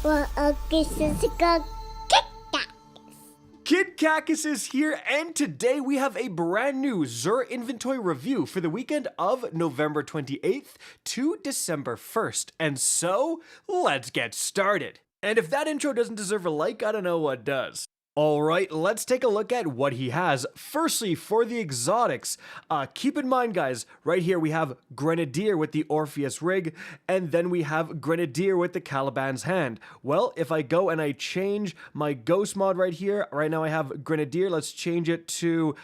Well, this is a Kid Cactus is here, and today we have a brand new Xur Inventory review for the weekend of November 28th to December 1st. And so, let's get started. And if that intro doesn't deserve a like, I don't know what does. Alright, let's take a look at what he has. Firstly, for the exotics, keep in mind guys, right here we have Grenadier with the Orpheus rig, and then we have Grenadier with the Caliban's hand. Well, if I go and I change my ghost mod right here, right now I have Grenadier, let's change it to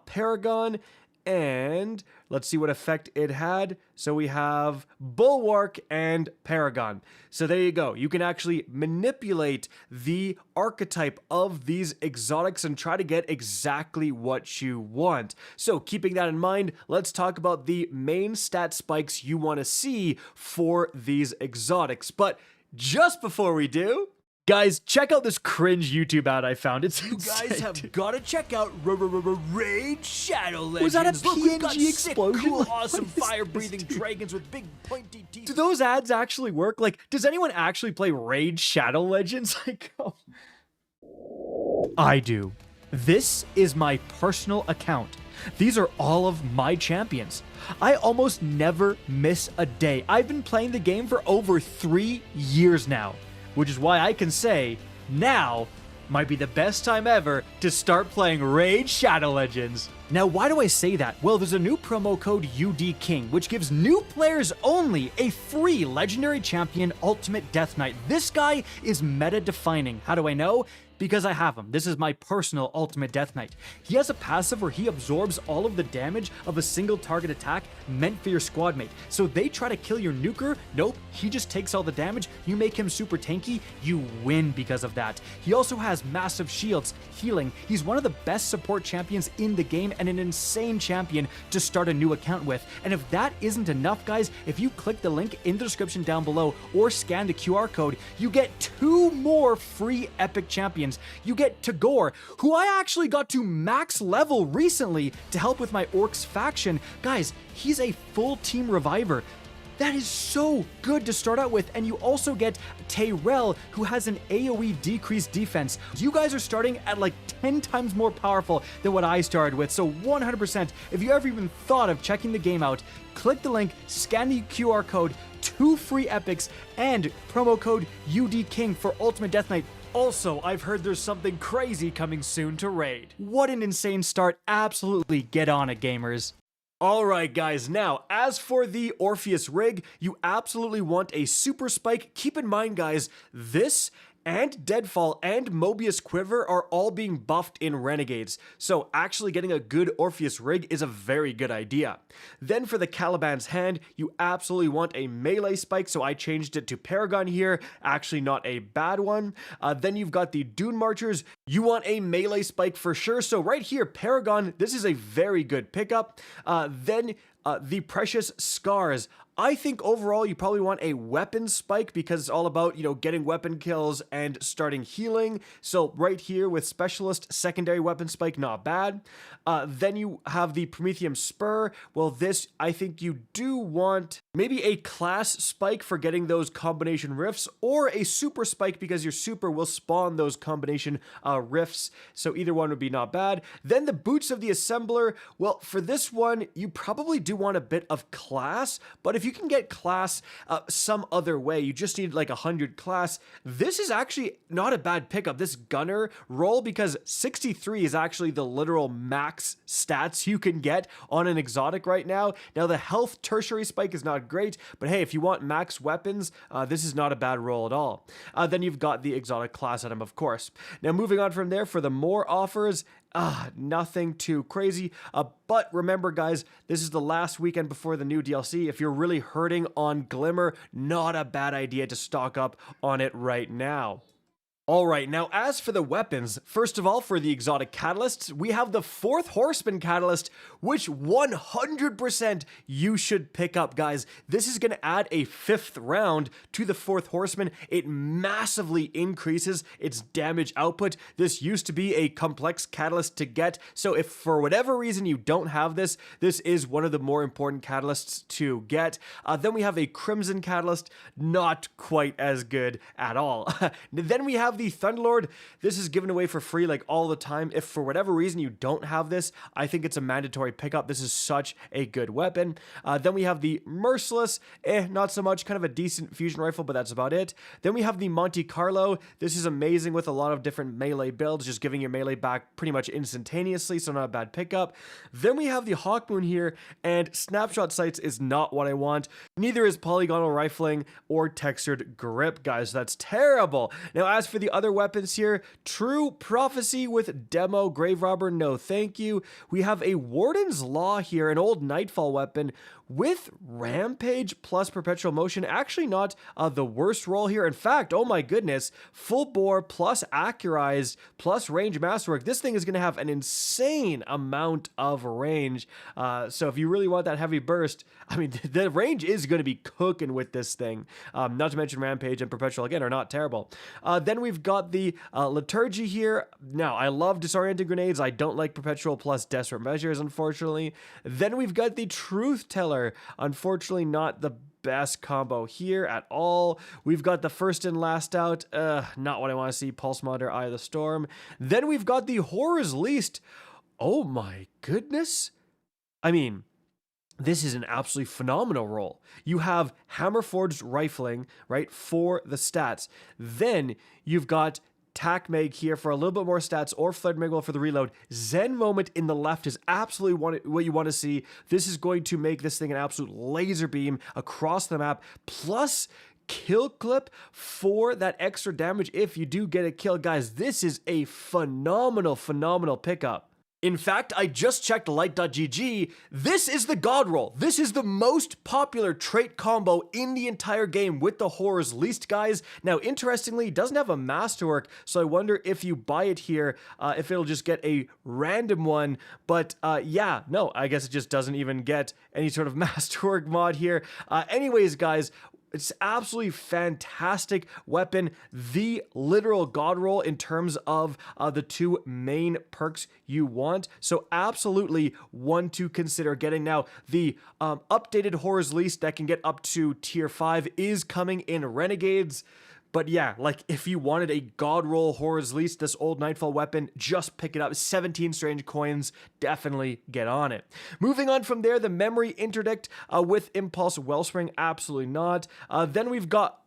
Paragon, and let's see what effect it had. So we have Bulwark and Paragon. So there you go. You can actually manipulate the archetype of these exotics and try to get exactly what you want. So keeping that in mind, let's talk about the main stat spikes you want to see for these exotics. But just before we do, guys, check out this cringe YouTube ad I found. It's You guys have got to check out Raid Shadow Legends. Was that a Look, we've got PNG sick, explosion? cool, Like, awesome, what is this, fire-breathing dude? dragons with big pointy teeth. Do those ads actually work? Like, does anyone actually play Raid Shadow Legends? Like, oh. I do. This is my personal account. These are all of my champions. I almost never miss a day. I've been playing the game for over 3 years now, which is why I can say now might be the best time ever to start playing Raid Shadow Legends. Now, why do I say that? Well, there's a new promo code UDKing, which gives new players only a free Legendary Champion Ultimate Death Knight. This guy is meta-defining. How do I know? Because I have him. This is my personal Ultimate Death Knight. He has a passive where he absorbs all of the damage of a single target attack meant for your squad mate. So they try to kill your nuker. Nope, he just takes all the damage. You make him super tanky. You win because of that. He also has massive shields, healing. He's one of the best support champions in the game and an insane champion to start a new account with. And if that isn't enough, guys, if you click the link in the description down below or scan the QR code, you get 2 more free epic champions. You get Tagoar, who I actually got to max level recently to help with my Orcs faction. Guys, he's a full team reviver. That is so good to start out with. And you also get Tayrel, who has an AoE decreased defense. You guys are starting at like 10 times more powerful than what I started with. So 100%, if you ever even thought of checking the game out, click the link, scan the QR code, 2 free epics, and promo code UDKing for Ultimate Death Knight. Also, I've heard there's something crazy coming soon to Raid. What an insane start. Absolutely get on it, gamers. Alright guys, now as for the Orpheus rig, you absolutely want a super spike. Keep in mind guys, this and Deadfall and Mobius Quiver are all being buffed in Renegades, so actually getting a good Orpheus rig is a very good idea. Then for the Caliban's hand, you absolutely want a melee spike, so I changed it to Paragon here, actually not a bad one. Then you've got the Dune Marchers, you want a melee spike for sure, so right here, Paragon, this is a very good pickup. Then the Precious Scars. I think overall you probably want a weapon spike because it's all about, you know, getting weapon kills and starting healing. So right here with Specialist, secondary weapon spike, not bad. Then you have the Prometheum Spur. Well, this, I think you do want maybe a class spike for getting those combination rifts or a super spike because your super will spawn those combination rifts. So either one would be not bad. Then the Boots of the Assembler. Well, for this one, you probably do want a bit of class, but if you can get class some other way, you just need like 100 class, this is actually not a bad pickup, this Gunner roll, because 63 is actually the literal max stats you can get on an exotic right now. Now the health tertiary spike is not great, but hey, if you want max weapons, this is not a bad roll at all. Then you've got the exotic class item, of course. Now moving on from there, for the more offers, nothing too crazy. But remember, guys, this is the last weekend before the new DLC. If you're really hurting on Glimmer, not a bad idea to stock up on it right now. Alright, now as for the weapons, first of all, for the exotic catalysts, we have the 4th Horseman catalyst, which 100% you should pick up, guys. This is going to add a 5th round to the 4th Horseman. It massively increases its damage output. This used to be a complex catalyst to get, so if for whatever reason you don't have this, this is one of the more important catalysts to get. Then we have a Crimson catalyst, not quite as good at all. Then we have the Thunderlord. This is given away for free like all the time. If for whatever reason you don't have this, I think it's a mandatory pickup. This is such a good weapon. Then we have the Merciless, not so much, kind of a decent fusion rifle, but that's about it. Then we have the Monte Carlo. This is amazing with a lot of different melee builds, just giving your melee back pretty much instantaneously, so not a bad pickup. Then we have the Hawkmoon here, and Snapshot Sights is not what I want. Neither is Polygonal Rifling or Textured Grip, guys. That's terrible. Now, as for the other weapons here, True Prophecy with Demo Grave Robber, no thank you. We have a Warden's Law here, an old Nightfall weapon with Rampage plus Perpetual Motion. Actually not the worst roll here. In fact, oh my goodness, Full Bore plus Accurized plus Range Masterwork. This thing is going to have an insane amount of range. So if you really want that heavy burst, I mean, the range is going to be cooking with this thing. Not to mention Rampage and Perpetual, again, are not terrible. Then we've got the Liturgy here. Now, I love Disorienting Grenades. I don't like Perpetual plus Desperate Measures, unfortunately. Then we've got the Truth Teller. Unfortunately, not the best combo here at all. We've got the First and Last Out. Not what I want to see. Pulse Monitor, Eye of the Storm. Then we've got the Horror's Least. Oh my goodness. I mean, this is an absolutely phenomenal roll. You have Hammerforged Rifling, right, for the stats. Then you've got Tac Meg here for a little bit more stats, or Flared Miguel for the reload. Zen Moment in the left is absolutely what you want to see. This is going to make this thing an absolute laser beam across the map, plus Kill Clip for that extra damage if you do get a kill. Guys, this is a phenomenal pickup. In fact, I just checked light.gg. This is the God Roll. This is the most popular trait combo in the entire game with the Horror's Least, guys. Now, interestingly, it doesn't have a masterwork, so I wonder if you buy it here, if it'll just get a random one. But yeah, no, I guess it just doesn't even get any sort of masterwork mod here. Anyways, guys, it's absolutely fantastic weapon, the literal God Roll in terms of the two main perks you want. So absolutely one to consider getting. Now, the updated Horror's Least that can get up to tier 5 is coming in Renegades. But yeah, like if you wanted a God Roll Horror's Least, this old Nightfall weapon, just pick it up. 17 strange coins, definitely get on it. Moving on from there, the Memory Interdict with Impulse Wellspring, absolutely not. Then we've got...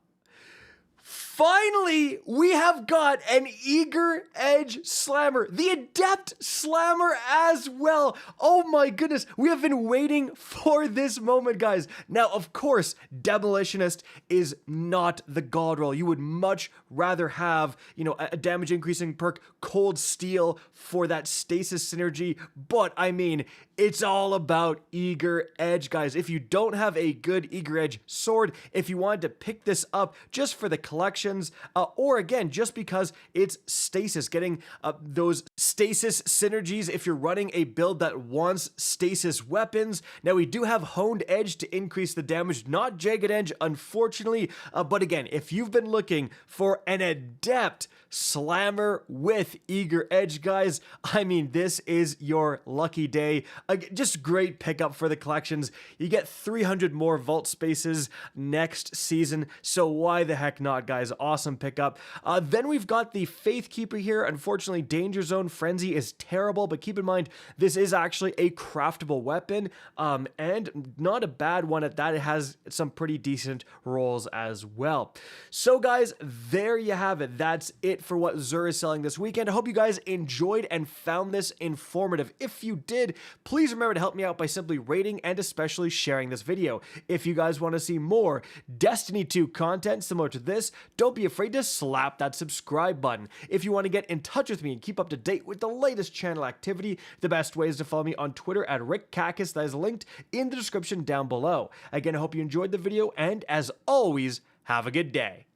Finally, we have got an Eager Edge Slammer, the Adept Slammer as well. Oh my goodness, we have been waiting for this moment, guys. Now, of course, Demolitionist is not the God Roll. You would much rather have, you know, a damage increasing perk, Cold Steel, for that stasis synergy. But I mean, it's all about Eager Edge, guys. If you don't have a good Eager Edge sword, if you wanted to pick this up just for the collection, or again, just because it's stasis, getting those stasis synergies if you're running a build that wants stasis weapons. Now, we do have Honed Edge to increase the damage, not Jagged Edge, unfortunately. But again, if you've been looking for an Adept Slammer with Eager Edge, guys, I mean, this is your lucky day. Just great pickup for the collections. You get 300 more vault spaces next season, so why the heck not, guys? Awesome pickup. Then we've got the Faith Keeper here. Unfortunately, Danger Zone Frenzy is terrible, but keep in mind, this is actually a craftable weapon, and not a bad one at that. It has some pretty decent rolls as well. So guys, there you have it. That's it for what Xur is selling this weekend. I hope you guys enjoyed and found this informative. If you did, please remember to help me out by simply rating and especially sharing this video. If you guys want to see more Destiny 2 content similar to this, don't be afraid to slap that subscribe button. If you want to get in touch with me and keep up to date with the latest channel activity, the best way is to follow me on Twitter at RickCacus. That is linked in the description down below. Again, I hope you enjoyed the video, and as always, have a good day.